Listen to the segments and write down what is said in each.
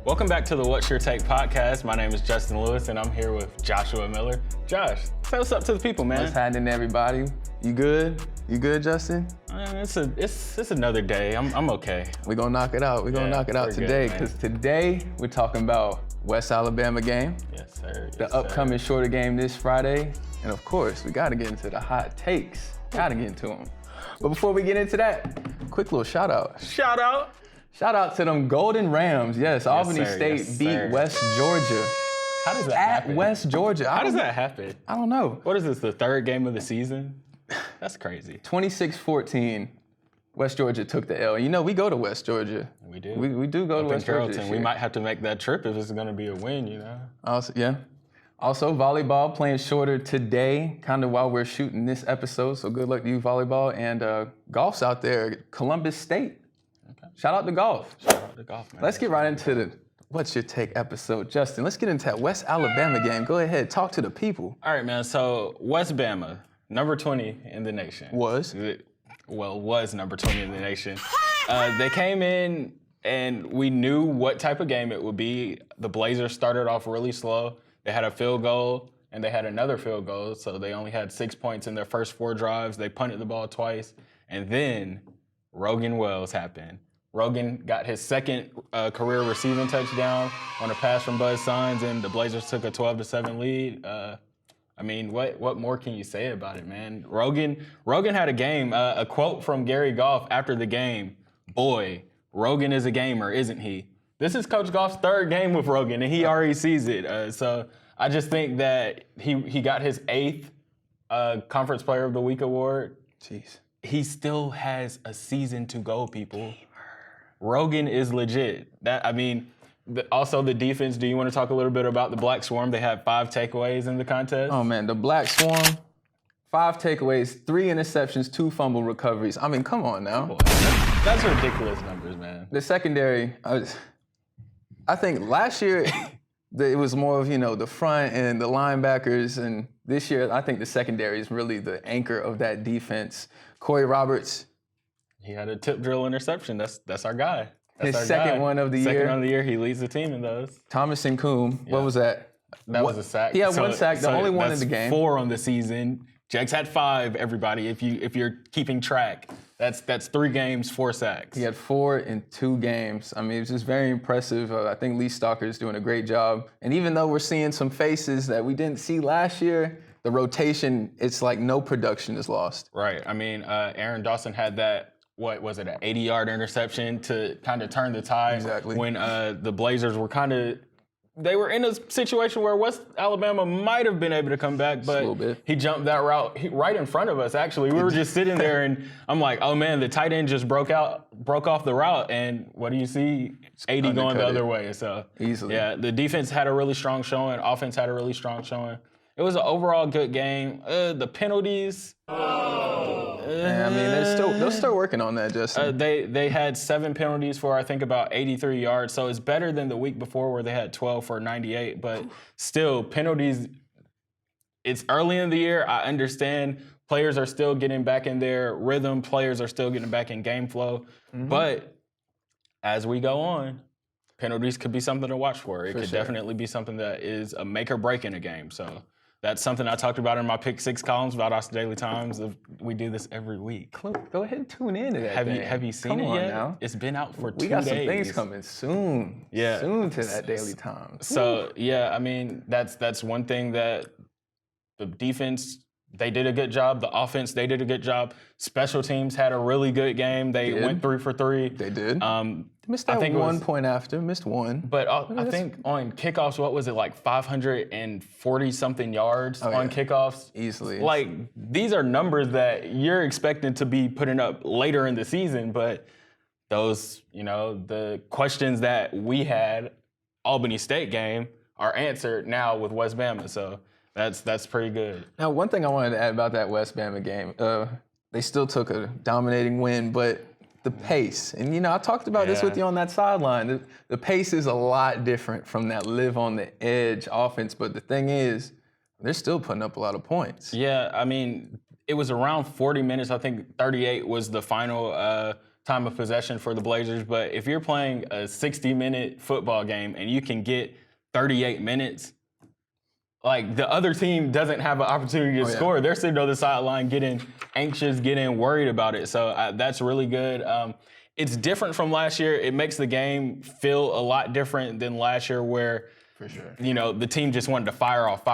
Welcome back to the What's Your Take podcast. My name is Juston Lewis, and I'm here with Joshua Miller. Josh, say what's up to the people, man. What's happening, everybody? You good? You good, Justin? It's another day. I'm okay. We're gonna knock it out. We're gonna knock it out today, because today we're talking about West Alabama game. Yes, sir. The upcoming shorter game this Friday, and of course, we gotta get into the hot takes. Gotta get into them. But before we get into that, quick little shout out. Shout out. Shout out to them Golden Rams. Yes, Albany State beat West Georgia. How does that happen? At West Georgia. How does that happen? I don't know. What is this, the third game of the season? That's crazy. 26-14, West Georgia took the L. You know, we go to West Georgia. We do. We do go to West Georgia this year. We might have to make that trip if it's going to be a win, you know? Also, volleyball playing shorter today, kind of while we're shooting this episode. So good luck to you, volleyball. And golf's out there, Columbus State. Okay. Shout out to golf. Shout out to golf, man. Let's get right into the What's Your Take episode. Justin, let's get into that West Alabama game. Go ahead, talk to the people. All right, man. So West Bama, number 20 in the nation. Was number 20 in the nation. They came in and we knew what type of game it would be. The Blazers started off really slow. They had a field goal and they had another field goal. So they only had 6 points in their first 4 drives. They punted the ball twice. And then Rogan Wells happened. Rogan got his second career receiving touchdown on a pass from Buzz Signs, and the Blazers took a 12-7 lead. I mean, what more can you say about it, man? Rogan had a game. A quote from Gary Goff after the game: "Boy, Rogan is a gamer, isn't he?" This is Coach Goff's third game with Rogan, and he already sees it. So I just think that he got his 8th Conference Player of the Week award. Jeez. He still has a season to go, people. Rogan is legit. Also the defense. Do you want to talk a little bit about the Black Swarm? They had 5 takeaways in the contest. Oh man, the Black Swarm, 5 takeaways, 3 interceptions, 2 fumble recoveries. I mean, come on now. Boy, that's ridiculous numbers, man. The secondary, I think last year it was more of, the front and the linebackers, and this year I think the secondary is really the anchor of that defense. Corey Roberts. He had a tip drill interception. That's our guy. His second one of the year. Second one of the year. He leads the team in those. Thomas Nkoum, what was that? That was a sack. He had 1 sack, the only one in the game. 4 on the season. Jags had 5, everybody, if you're keeping track. That's 3 games, 4 sacks. He had 4 in 2 games. I mean, it's just very impressive. I think Lee Stalker is doing a great job. And even though we're seeing some faces that we didn't see last year, the rotation, it's like no production is lost. Right. I mean, Aaron Dawson had that, what was it, an 80-yard interception to kind of turn the tide. Exactly. When the Blazers were they were in a situation where West Alabama might have been able to come back, but he jumped that route right in front of us, actually. We were just sitting there, and I'm like, oh, man, the tight end just broke off the route, and what do you see? 80 going the other way. So easily. Yeah, the defense had a really strong showing. Offense had a really strong showing. It was an overall good game. The penalties. I mean, they're still working on that, Justin. They had 7 penalties for, I think, about 83 yards. So it's better than the week before where they had 12 for 98. But still, penalties, it's early in the year. I understand players are still getting back in their rhythm. Players are still getting back in game flow. Mm-hmm. But as we go on, penalties could be something to watch for. It could definitely be something that is a make or break in a game. So that's something I talked about in my Pick 6 columns, Valdosta Daily Times. We do this every week. Go ahead and tune in to that. Have you seen it yet? Now. It's been out for 2 days. We got some things coming soon. Yeah. Soon to that Daily Times. So, yeah, I mean, that's one thing that the defense, they did a good job. The offense, they did a good job. Special teams had a really good game. They went 3 for 3. They did. Missed that 1 point after. Missed 1. But I think on kickoffs, what was it, like 540-something yards on kickoffs? Easily. Like, these are numbers that you're expecting to be putting up later in the season, but those, the questions that we had, Albany State game, are answered now with West Bama. So that's pretty good. Now, one thing I wanted to add about that West Bama game, they still took a dominating win, but the pace, and I talked about this with you on that sideline. The pace is a lot different from that live on the edge offense, but the thing is, they're still putting up a lot of points. Yeah, I mean, it was around 40 minutes. I think 38 was the final time of possession for the Blazers, but if you're playing a 60-minute football game and you can get 38 minutes, like the other team doesn't have an opportunity to score. They're sitting on the sideline getting anxious, getting worried about it. So that's really good. It's different from last year. It makes the game feel a lot different than last year where, for sure, the team just wanted to fire off.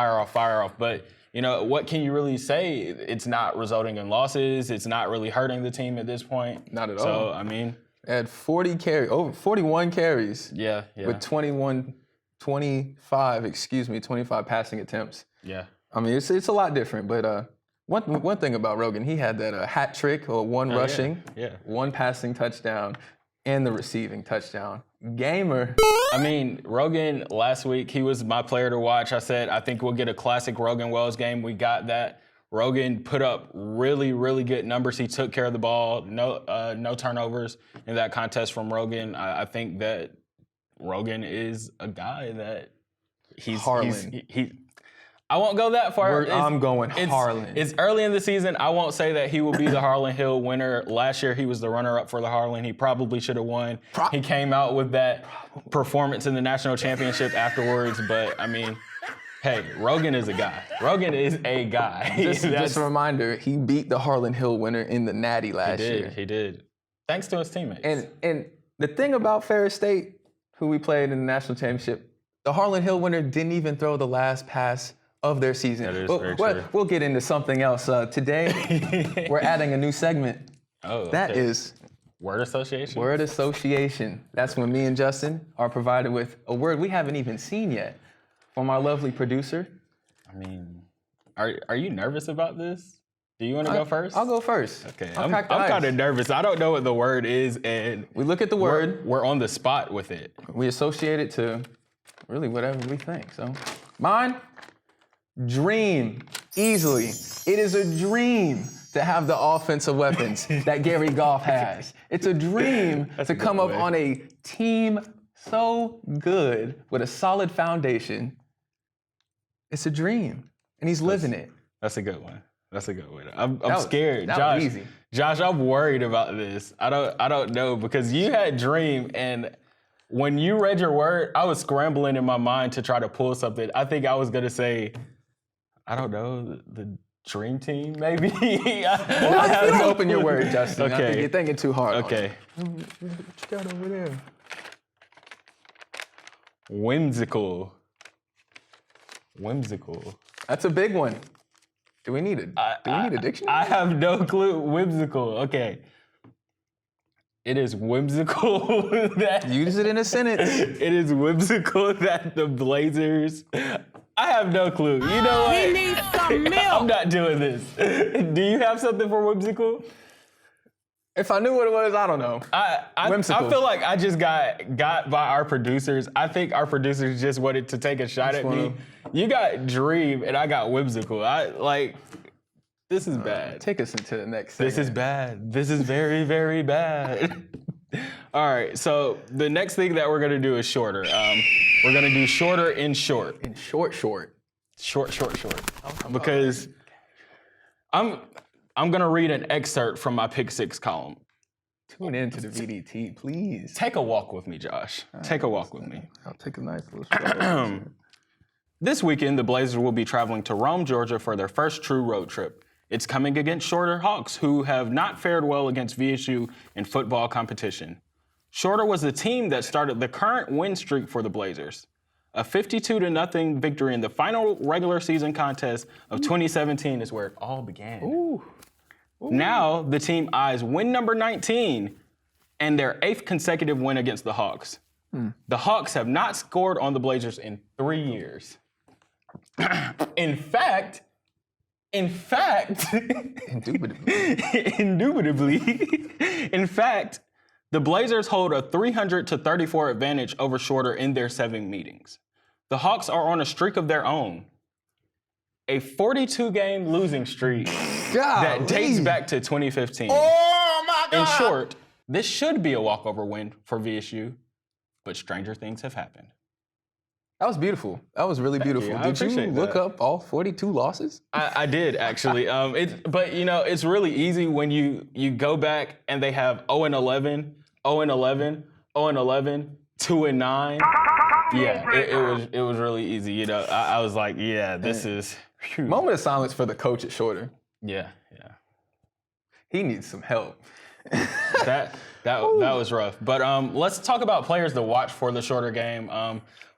But, what can you really say? It's not resulting in losses. It's not really hurting the team at this point. Not at all. So, I mean. They had 41 carries. Yeah. With 25 passing attempts. Yeah. I mean, it's a lot different, but one thing about Rogan, he had that hat trick or one rushing, one passing touchdown, and the receiving touchdown. Gamer. I mean, Rogan last week, he was my player to watch. I said, I think we'll get a classic Rogan Wells game. We got that. Rogan put up really, really good numbers. He took care of the ball. No turnovers in that contest from Rogan. I think that Rogan is a guy that Harlan. I won't go that far. I'm going Harlan. It's early in the season. I won't say that he will be the Harlan Hill winner. Last year, he was the runner-up for the Harlan. He probably should have won. He came out with that performance in the national championship afterwards. But, I mean, hey, Rogan is a guy. Rogan is a guy. Just a reminder, he beat the Harlan Hill winner in the Natty last year. He did. Thanks to his teammates. And the thing about Ferris State, who we played in the national championship, the Harlan Hill winner didn't even throw the last pass of their season. That is very true. We'll get into something else. Today, we're adding a new segment. Oh, okay. That is Word Association? Word Association. That's when me and Justin are provided with a word we haven't even seen yet from our lovely producer. I mean, are you nervous about this? Do you want to go first? I'll go first. Okay, I'm kind of nervous. I don't know what the word is, and we look at the word. We're on the spot with it. We associate it to really whatever we think. So, mine, dream, easily. It is a dream to have the offensive weapons that Gary Goff has. It's a dream to come up on a team so good with a solid foundation. It's a dream, and he's living it. That's a good one. I'm scared, that Josh. was easy. Josh, I'm worried about this. I don't know because you had dream, and when you read your word, I was scrambling in my mind to try to pull something. I think I was gonna say, I don't know, the dream team, maybe. Well, open your word, Justin. Okay. I think you're thinking too hard. Okay. What you got over there? Whimsical. That's a big one. Do we need a dictionary? I have no clue. Whimsical. Okay. It is whimsical that... Use it in a sentence. It is whimsical that the Blazers... I have no clue. You know what? He needs some milk. I'm not doing this. Do you have something for whimsical? If I knew what it was, I don't know. I feel like I just got by our producers. I think our producers just wanted to take a shot at me. You got dream and I got whimsical. This is bad. Take us into the next segment. This is bad. This is very, very bad. All right, so the next thing that we're gonna do is shorter. We're gonna do shorter in short. In short. Short. Because I'm gonna read an excerpt from my Pick Six column. Tune in to the VDT, please. Take a walk with me, Josh. Take a walk with me. I'll take a nice little stroll. This weekend, the Blazers will be traveling to Rome, Georgia for their first true road trip. It's coming against Shorter Hawks, who have not fared well against VSU in football competition. Shorter was the team that started the current win streak for the Blazers. A 52-0 victory in the final regular season contest of 2017 is where it all began. Ooh. Now, the team eyes win number 19 and their 8th consecutive win against the Hawks. The Hawks have not scored on the Blazers in 3 years. In fact, the Blazers hold a 300-34 advantage over Shorter in their 7 meetings. The Hawks are on a streak of their own. A 42-game losing streak that dates back to 2015. Oh, my God! In short, this should be a walkover win for VSU, but stranger things have happened. That was beautiful. That was really beautiful. Did you look up all 42 losses? I did, actually. But, it's really easy when you go back and they have 0-11, 0-11, 0-11, 2-9. Yeah, it was really easy. I was like, yeah, this is... Whew. Moment of silence for the coach at Shorter. Yeah. He needs some help. That was rough. But let's talk about players to watch for the Shorter game.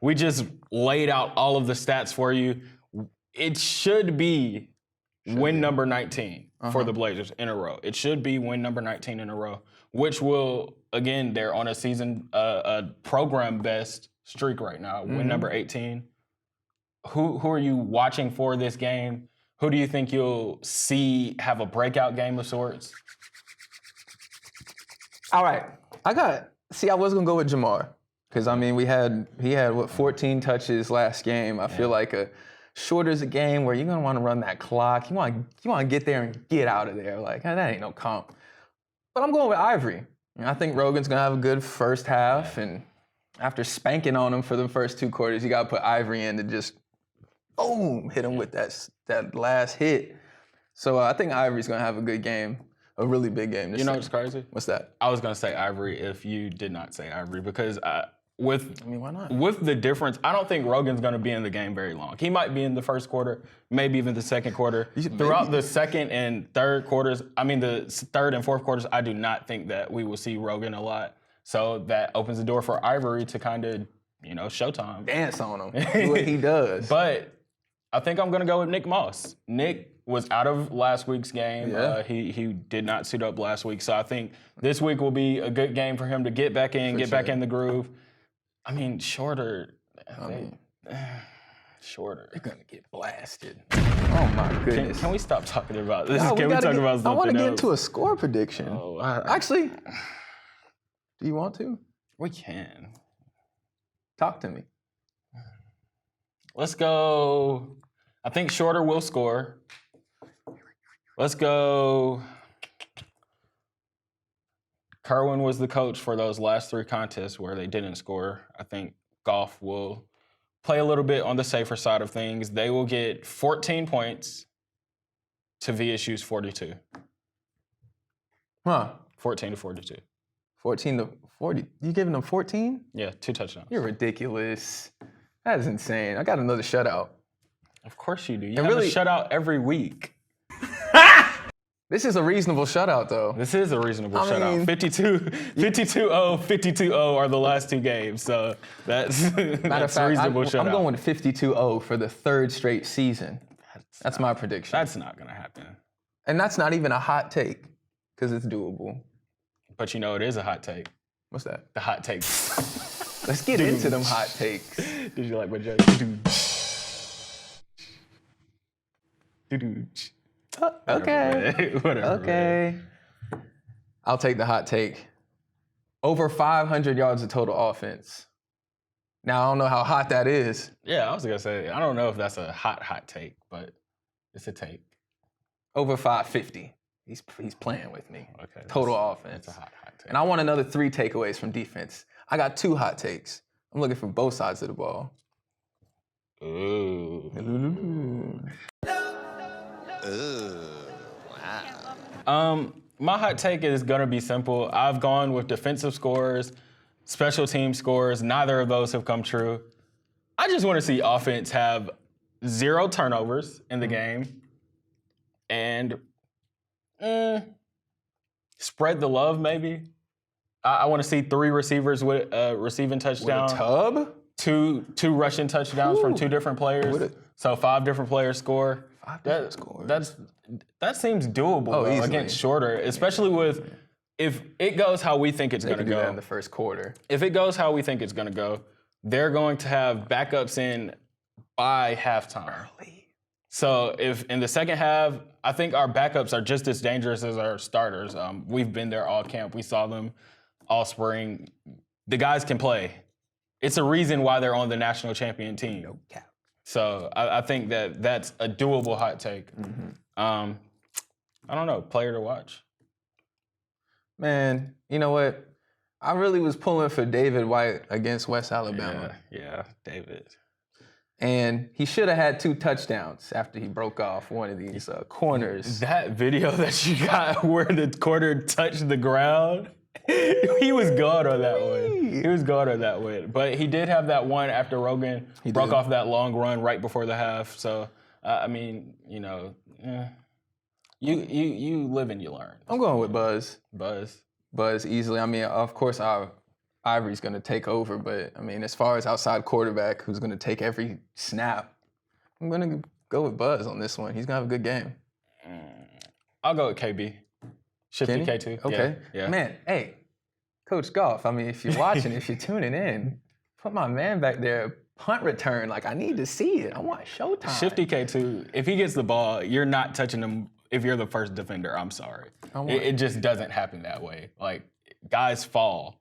We just laid out all of the stats for you. It should be win number 19 for the Blazers in a row. It should be win number 19 in a row, which will, again, they're on a season, a program best streak right now. Win number 18. Who are you watching for this game? Who do you think you'll see have a breakout game of sorts? All right. I was going to go with Jamar. Because, he had 14 touches last game. I feel like Shorter's a game where you're going to want to run that clock. You want to get there and get out of there. Like, that ain't no comp. But I'm going with Ivory. I think Rogan's going to have a good first half. And after spanking on him for the first 2 quarters, you got to put Ivory in to just, boom, hit him with that last hit. So I think Ivory's going to have a good game. A really big game. You know what's crazy? What's that? I was going to say Ivory if you did not say Ivory because why not? With the difference, I don't think Rogan's going to be in the game very long. He might be in the first quarter, maybe even the second quarter. Throughout the second and third quarters, the third and fourth quarters, I do not think that we will see Rogan a lot. So that opens the door for Ivory to kind of, showtime. Dance on him. Do what he does. But I think I'm going to go with Nick Moss. Nick was out of last week's game. Yeah. He did not suit up last week. So I think this week will be a good game for him to get back in, back in the groove. Shorter. Shorter. They're going to get blasted. Oh, my goodness. Can we stop talking about this? Can we talk about something else? I want to get into a score prediction. Actually, do you want to? We can. Talk to me. Let's go. I think Shorter will score. Let's go. Kerwin was the coach for those last 3 contests where they didn't score. I think Goff will play a little bit on the safer side of things. They will get 14 points to VSU's 42. 14 to 42. 14 to 40. You giving them 14? Yeah, 2 touchdowns. You're ridiculous. That is insane. I got another shutout. Of course you do. You have a shutout every week. This is a reasonable shutout, though. This is a reasonable shutout. 52-0, 52-0 are the last 2 games. So that's a reasonable shutout. I'm going 52-0 for the 3rd straight season. That's my prediction. That's not going to happen. And that's not even a hot take, because it's doable. But it is a hot take. What's that? The hot takes. Let's get into them hot takes. Did you like my joke? Okay. Whatever. Okay. I'll take the hot take. Over 500 yards of total offense. Now, I don't know how hot that is. Yeah, I was going to say, I don't know if that's a hot take, but it's a take. Over 550. He's playing with me. Okay. Total offense. That's a hot take. And I want another 3 takeaways from defense. I got 2 hot takes. I'm looking for both sides of the ball. Ooh. Wow. My hot take is gonna be simple. I've gone with defensive scores, special team scores. Neither of those have come true. I just want to see offense have 0 turnovers in the game and spread the love. Maybe I want to see 3 receivers with receiving touchdown. With a tub? 2 rushing touchdowns from 2 different players. So 5 different players score. 5 different scores. That seems doable against Shorter, especially with if it goes how we think it's going to go. They can do that in the first quarter. If it goes how we think it's going to go, they're going to have backups in by halftime. Early. So if in the second half, I think our backups are just as dangerous as our starters. We've been there all camp. We saw them all spring. The guys can play. It's a reason why they're on the national champion team. No cap. So I think that's a doable hot take. I don't know, player to watch. Man, you know what? I really was pulling for David White against West Alabama. Yeah, David. And he should have had 2 touchdowns after he broke off one of these corners. That video that you got where the corner touched the ground, he was gone on that one. He was gone on that one. But he did have that one after Rogan broke off that long run right before the half. So, I mean, you know, you live and you learn. I'm going with Buzz. Buzz Easily. I mean, of course, Ivory's going to take over, but I mean, as far as outside quarterback who's going to take every snap, I'm going to go with Buzz on this one. He's going to have a good game. I'll go with KB. Shifty Kenny? K2. Okay. Yeah. Man, hey, Coach Goff, I mean, if you're watching, if you're tuning in, put my man back there, punt return. Like, I need to see it. I want showtime. Shifty K2, if he gets the ball, you're not touching him if you're the first defender. I'm sorry. It just doesn't happen that way. Like, guys fall.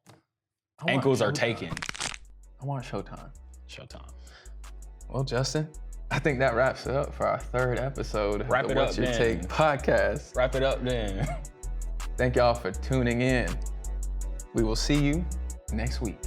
Ankles are taken. I want showtime. Showtime. Well, Justin, I think that wraps it up for our 3rd episode of the What's Your Take podcast. Wrap it up then. Thank y'all for tuning in. We will see you next week.